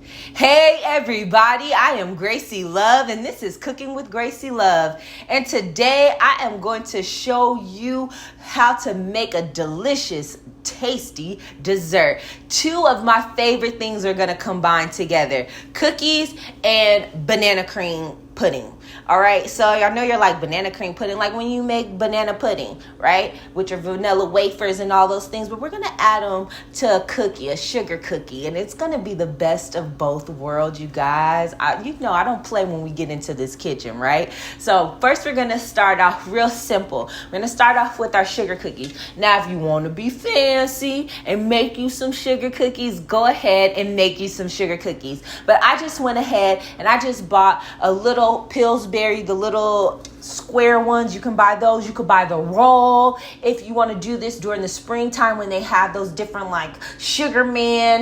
Hey everybody, I am Gracie Love and this is Cooking with Gracie Love. And today I am going to show you how to make a delicious, tasty dessert. Two of my favorite things are going to combine together: cookies and banana cream pudding. All right, so I know you're like, banana cream pudding, like when you make banana pudding, right, with your vanilla wafers and all those things, but we're gonna add them to a cookie, a sugar cookie, and it's gonna be the best of both worlds, you guys. I don't play when we get into this kitchen, right? So first we're gonna start off real simple. We're gonna start off with our sugar cookies. Now if you want to be fancy and make you some sugar cookies, go ahead and make you some sugar cookies. But I just went ahead and I just bought a little Pillsbury, the little square ones. You can buy those. You could buy the roll if you want to do this during the springtime when they have those different like sugar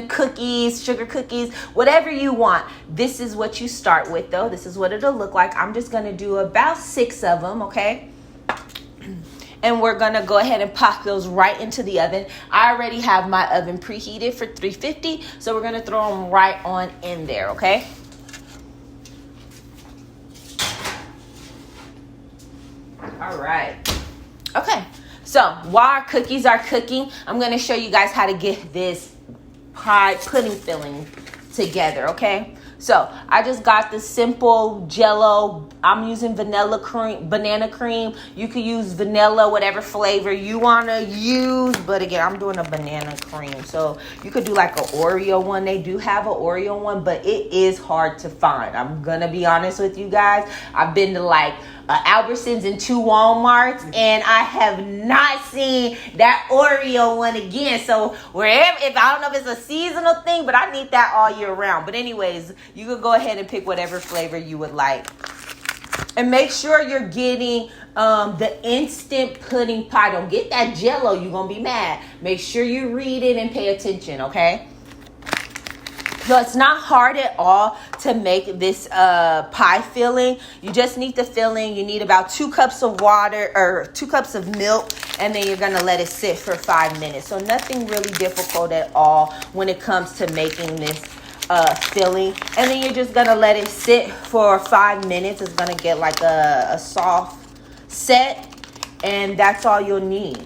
cookies, whatever you want. This is what you start with though. This is what it'll look like. I'm just going to do about 6 of them, okay? And we're going to go ahead and pop those right into the oven. I already have my oven preheated for 350, so we're going to throw them right on in there, okay? All right. Okay. So while our cookies are cooking, I'm going to show you guys how to get this pie pudding filling together. Okay. So I just got the simple Jello. I'm using banana cream. You could use vanilla, whatever flavor you want to use. But again, I'm doing a banana cream. So you could do like an Oreo one. They do have an Oreo one, but it is hard to find. I'm going to be honest with you guys. I've been to like Albertsons and 2 Walmarts, and I have not seen that Oreo one again. So wherever, if I don't know if it's a seasonal thing, but I need that all year round. But anyways, you could go ahead and pick whatever flavor you would like. And make sure you're getting the instant pudding pie. Don't get that Jello. You're going to be mad. Make sure you read it and pay attention, okay? So it's not hard at all to make this pie filling. You just need the filling. You need about 2 cups of water or 2 cups of milk, and then you're going to let it sit for 5 minutes. So nothing really difficult at all when it comes to making this filling. And then you're just going to let it sit for 5 minutes. It's going to get like a soft set, and that's all you'll need.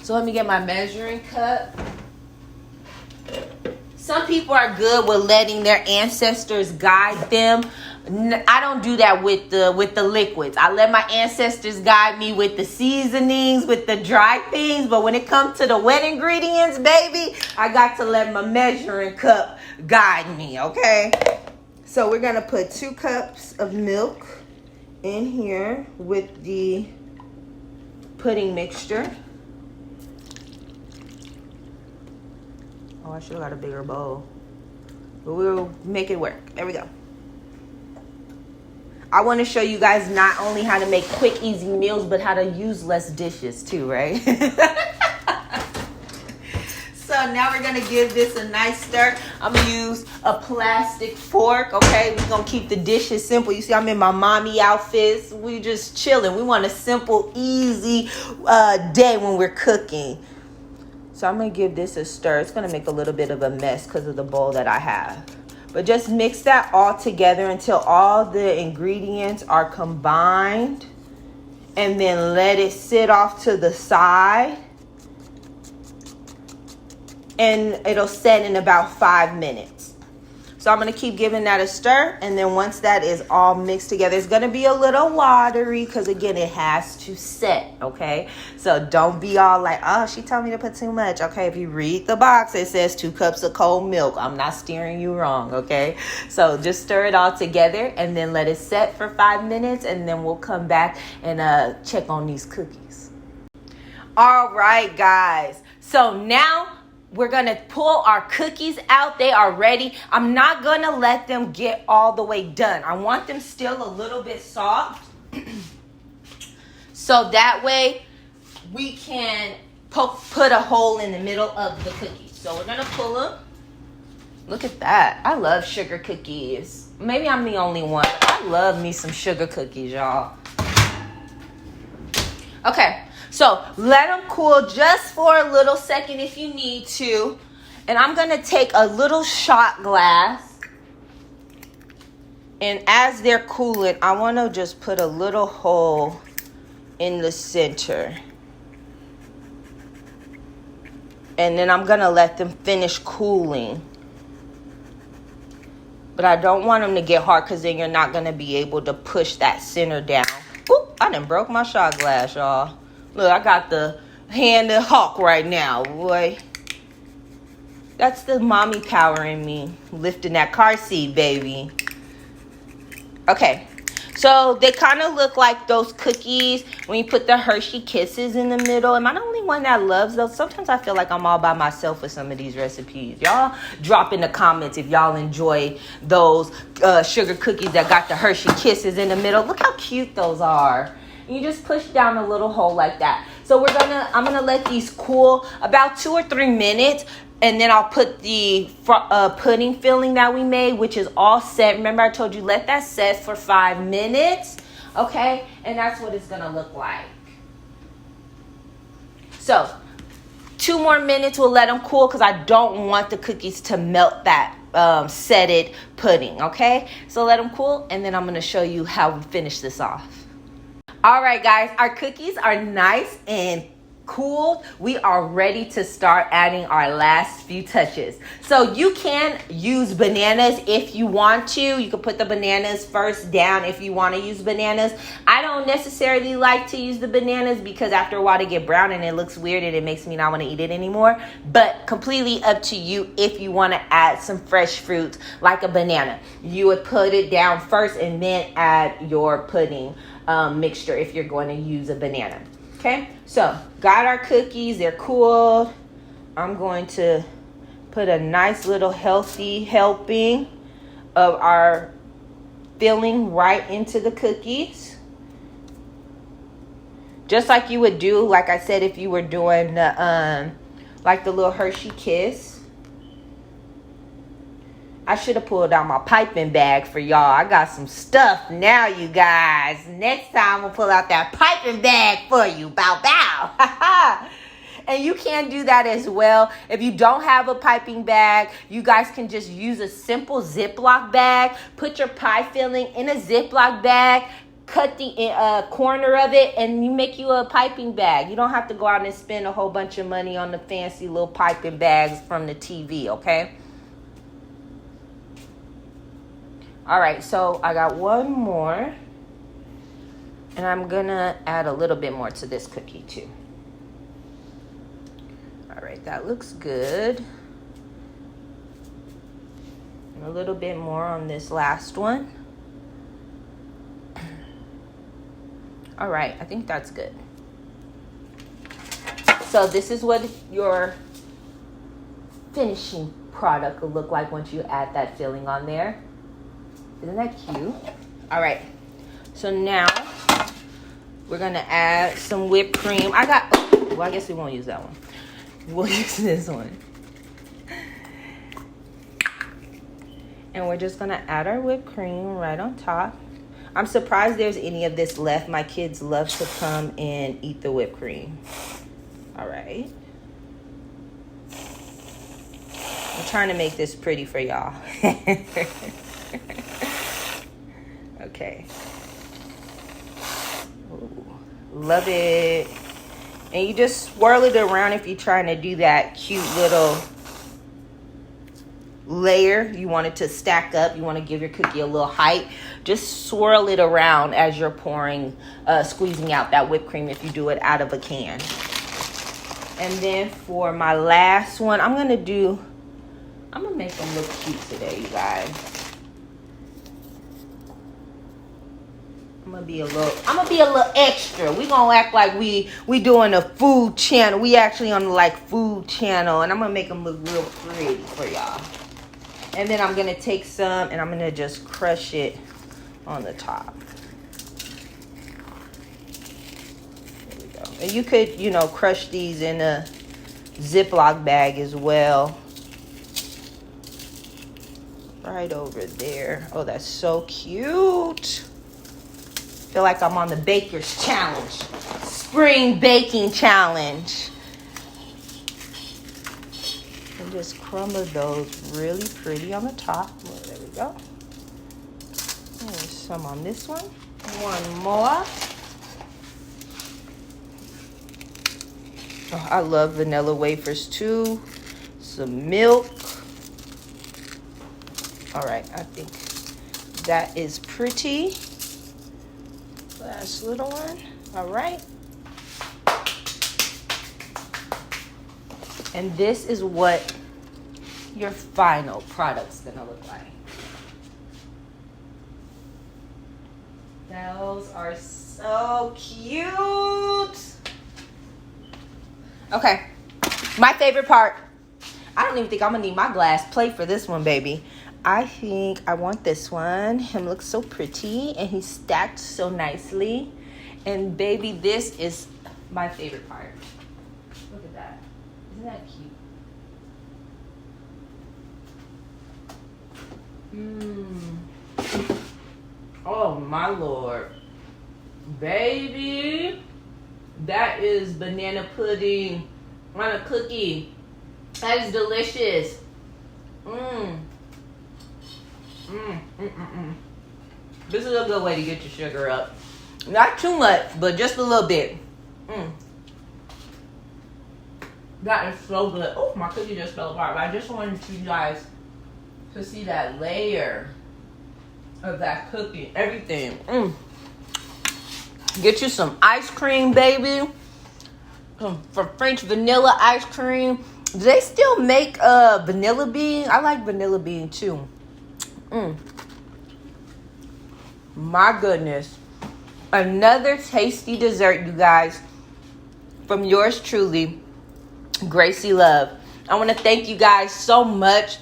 So let me get my measuring cup. Some people are good with letting their ancestors guide them. I don't do that with the liquids. I let my ancestors guide me with the seasonings, with the dry things. But when it comes to the wet ingredients, baby, I got to let my measuring cup guide me, okay? So we're going to put 2 cups of milk in here with the pudding mixture. Oh, I should have got a bigger bowl. But we'll make it work. There we go. I want to show you guys not only how to make quick, easy meals, but how to use less dishes too, right? So now we're going to give this a nice stir. I'm going to use a plastic fork, okay? We're going to keep the dishes simple. You see, I'm in my mommy outfits. We just chilling. We want a simple, easy day when we're cooking. So I'm going to give this a stir. It's going to make a little bit of a mess because of the bowl that I have. But just mix that all together until all the ingredients are combined. And then let it sit off to the side. And it'll set in about 5 minutes. So I'm going to keep giving that a stir. And then once that is all mixed together, it's going to be a little watery because, again, it has to set, okay? So don't be all like, oh, she told me to put too much. Okay, if you read the box, it says 2 cups of cold milk. I'm not steering you wrong, okay? So just stir it all together and then let it set for 5 minutes. And then we'll come back and check on these cookies. All right, guys. So now we're going to pull our cookies out. They are ready. I'm not going to let them get all the way done. I want them still a little bit soft. So that way we can put a hole in the middle of the cookies. So we're going to pull them. Look at that. I love sugar cookies. Maybe I'm the only one. I love me some sugar cookies, y'all. Okay. So let them cool just for a little second if you need to. And I'm going to take a little shot glass. And as they're cooling, I want to just put a little hole in the center. And then I'm going to let them finish cooling. But I don't want them to get hard because then you're not going to be able to push that center down. Oop, I done broke my shot glass, y'all. Look, I got the hand of hawk right now, boy. That's the mommy power in me. Lifting that car seat, baby. Okay. So they kind of look like those cookies when you put the Hershey Kisses in the middle. Am I the only one that loves those? Sometimes I feel like I'm all by myself with some of these recipes. Y'all drop in the comments if y'all enjoy those sugar cookies that got the Hershey Kisses in the middle. Look how cute those are. You just push down a little hole like that. So I'm gonna let these cool about 2 or 3 minutes. And then I'll put the pudding filling that we made, which is all set. Remember I told you let that set for 5 minutes. Okay? And that's what it's going to look like. So 2 more minutes, we'll let them cool because I don't want the cookies to melt that setted pudding. Okay? So let them cool, and then I'm going to show you how we finish this off. All right, guys. Our cookies are nice and cooled. We are ready to start adding our last few touches. So you can use bananas if you want to. You can put the bananas first down if you want to use bananas. I don't necessarily like to use the bananas because after a while they get brown and it looks weird and it makes me not want to eat it anymore. But completely up to you if you want to add some fresh fruit like a banana. You would put it down first and then add your pudding mixture if you're going to use a banana. Okay, so got our cookies, they're cooled. I'm going to put a nice little healthy helping of our filling right into the cookies. Just like you would do, like I said, if you were doing the, like the little Hershey Kiss. I should have pulled out my piping bag for y'all. I got some stuff now, you guys. Next time, we'll pull out that piping bag for you. Bow, bow. And you can do that as well. If you don't have a piping bag, you guys can just use a simple Ziploc bag. Put your pie filling in a Ziploc bag. Cut the corner of it and you make you a piping bag. You don't have to go out and spend a whole bunch of money on the fancy little piping bags from the TV, okay? All right, so I got one more, and I'm gonna add a little bit more to this cookie too. All right, that looks good. And a little bit more on this last one. All right, I think that's good. So this is what your finishing product will look like once you add that filling on there. Isn't that cute? All right. So now we're going to add some whipped cream. I guess we won't use that one. We'll use this one. And we're just going to add our whipped cream right on top. I'm surprised there's any of this left. My kids love to come and eat the whipped cream. All right. I'm trying to make this pretty for y'all. Okay. Ooh, love it. And you just swirl it around if you're trying to do that cute little layer. You want it to stack up. You want to give your cookie a little height. Just swirl it around as you're pouring, squeezing out that whipped cream if you do it out of a can. And then for my last one, I'm going to make them look cute today, you guys. I'm gonna be a little extra. We gonna act like we doing a food channel. We actually on the like food channel, and I'm gonna make them look real pretty for y'all. And then I'm gonna take some and I'm gonna just crush it on the top. There we go. And you could, crush these in a Ziploc bag as well. Right over there. Oh, that's so cute. Feel like I'm on the Baker's Challenge. Spring Baking Challenge. just crumble those really pretty on the top. Well, there we go. There's some on this one. One more. Oh, I love vanilla wafers too. Some milk. All right, I think that is pretty. Last little one. All right. And this is what your final product's gonna look like. Those are so cute. Okay, my favorite part. I don't even think I'm gonna need my glass plate for this one, baby. I think I want this one. Him looks so pretty and he's stacked so nicely. And baby, this is my favorite part. Look at that. Isn't that cute? Oh my Lord. Baby, that is banana pudding on a cookie. That is delicious. This is a good way to get your sugar up. Not too much, but just a little bit. That is so good. Oh, my cookie just fell apart. But I just wanted you guys to see that layer of that cookie. Everything. Get you some ice cream, baby. For French vanilla ice cream. Do they still make vanilla bean? I like vanilla bean too. My goodness. Another tasty dessert, you guys, from yours truly, Gracie Love. I want to thank you guys so much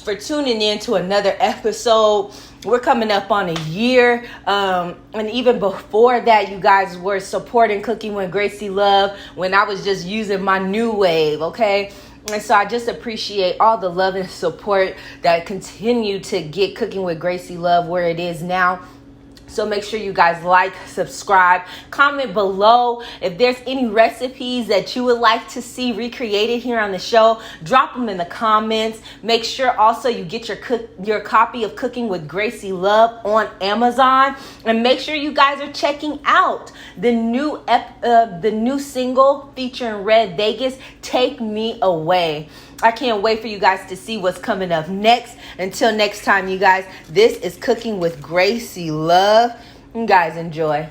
for tuning in to another episode. We're coming up on a year. And even before that, you guys were supporting Cooking with Gracie Love when I was just using my new wave, okay? And so I just appreciate all the love and support that continue to get Cooking with Gracie Love where it is now. So make sure you guys like, subscribe, comment below. If there's any recipes that you would like to see recreated here on the show, drop them in the comments. Make sure also you get your copy of Cooking with Gracie Love on Amazon. And make sure you guys are checking out the new single featuring Red Vegas, Take Me Away. I can't wait for you guys to see what's coming up next. Until next time, you guys, this is Cooking with Gracie Love. You guys enjoy.